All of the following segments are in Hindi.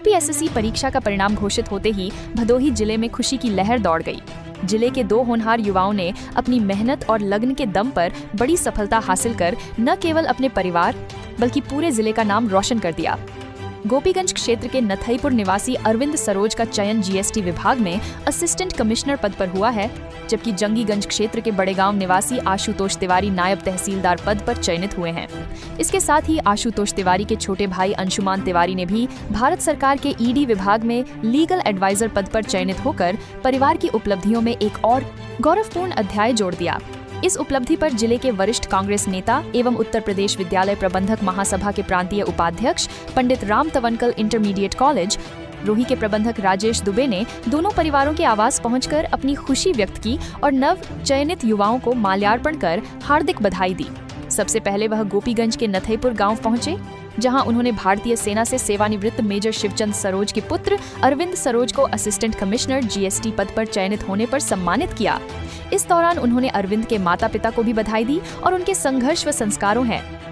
यूपीएससी परीक्षा का परिणाम घोषित होते ही भदोही जिले में खुशी की लहर दौड़ गई। जिले के 2 होनहार युवाओं ने अपनी मेहनत और लगन के दम पर बड़ी सफलता हासिल कर न केवल अपने परिवार बल्कि पूरे जिले का नाम रोशन कर दिया। गोपीगंज क्षेत्र के नथईपुर निवासी अरविंद सरोज का चयन जीएसटी विभाग में असिस्टेंट कमिश्नर पद पर हुआ है, जबकि जंगीगंज क्षेत्र के बड़े गांव निवासी आशुतोष तिवारी नायब तहसीलदार पद पर चयनित हुए हैं। इसके साथ ही आशुतोष तिवारी के छोटे भाई अंशुमान तिवारी ने भी भारत सरकार के ईडी विभाग में लीगल एडवाइजर पद पर चयनित होकर परिवार की उपलब्धियों में एक और गौरवपूर्ण अध्याय जोड़ दिया। इस उपलब्धि पर जिले के वरिष्ठ कांग्रेस नेता एवं उत्तर प्रदेश विद्यालय प्रबंधक महासभा के प्रांतीय उपाध्यक्ष पंडित राम तवनकल इंटरमीडिएट कॉलेज रोही के प्रबंधक राजेश दुबे ने दोनों परिवारों के आवास पहुंचकर अपनी खुशी व्यक्त की और नव चयनित युवाओं को माल्यार्पण कर हार्दिक बधाई दी। सबसे पहले वह गोपीगंज के नथईपुर गांव पहुंचे, जहां उन्होंने भारतीय सेना से सेवानिवृत्त मेजर शिवचंद सरोज के पुत्र अरविंद सरोज को असिस्टेंट कमिश्नर जीएसटी पद पर चयनित होने पर सम्मानित किया। इस दौरान उन्होंने अरविंद के माता पिता को भी बधाई दी और उनके संघर्ष व संस्कारों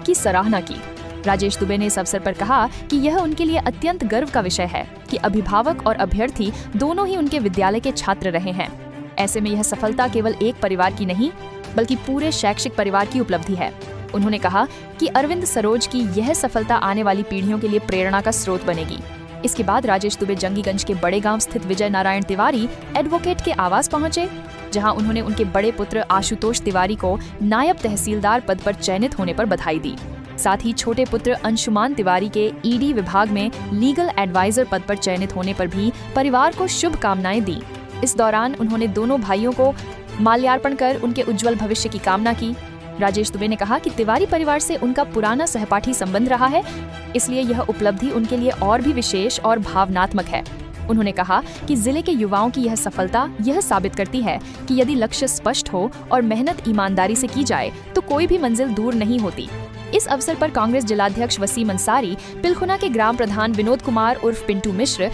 की सराहना की। राजेश दुबे ने इस अवसर पर कहा कि यह उनके लिए अत्यंत गर्व का विषय है कि अभिभावक और अभ्यर्थी दोनों ही उनके विद्यालय के छात्र रहे हैं। ऐसे में यह सफलता केवल एक परिवार की नहीं बल्कि पूरे शैक्षिक परिवार की उपलब्धि है। उन्होंने कहा कि अरविंद सरोज की यह सफलता आने वाली पीढ़ियों के लिए प्रेरणा का स्रोत बनेगी। इसके बाद राजेश दुबे जंगीगंज के बड़े गांव स्थित विजय नारायण तिवारी एडवोकेट के आवास पहुंचे, जहां उन्होंने उनके बड़े पुत्र आशुतोष तिवारी को नायब तहसीलदार पद पर चयनित होने पर बधाई दी। साथ ही छोटे पुत्र अंशुमान तिवारी के ईडी विभाग में लीगल एडवाइजर पद पर चयनित होने पर भी परिवार को शुभकामनाएं दी। इस दौरान उन्होंने दोनों भाइयों को माल्यार्पण कर उनके उज्जवल भविष्य की कामना की। राजेश दुबे ने कहा कि तिवारी परिवार से उनका पुराना सहपाठी संबंध रहा है, इसलिए यह उपलब्धि उनके लिए और भी विशेष और भावनात्मक है। उन्होंने कहा कि जिले के युवाओं की यह सफलता यह साबित करती है कि यदि लक्ष्य स्पष्ट हो और मेहनत ईमानदारी से की जाए तो कोई भी मंजिल दूर नहीं होती। इस अवसर पर कांग्रेस जिलाध्यक्ष वसीम अंसारी, पिलखुना के ग्राम प्रधान विनोद कुमार उर्फ पिंटू मिश्र,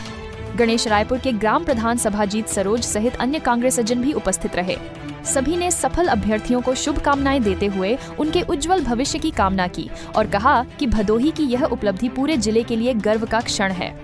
गणेश रायपुर के ग्राम प्रधान सभाजीत सरोज सहित अन्य कांग्रेसजन भी उपस्थित रहे। सभी ने सफल अभ्यर्थियों को शुभकामनाएं देते हुए उनके उज्जवल भविष्य की कामना की और कहा कि भदोही की यह उपलब्धि पूरे जिले के लिए गर्व का क्षण है।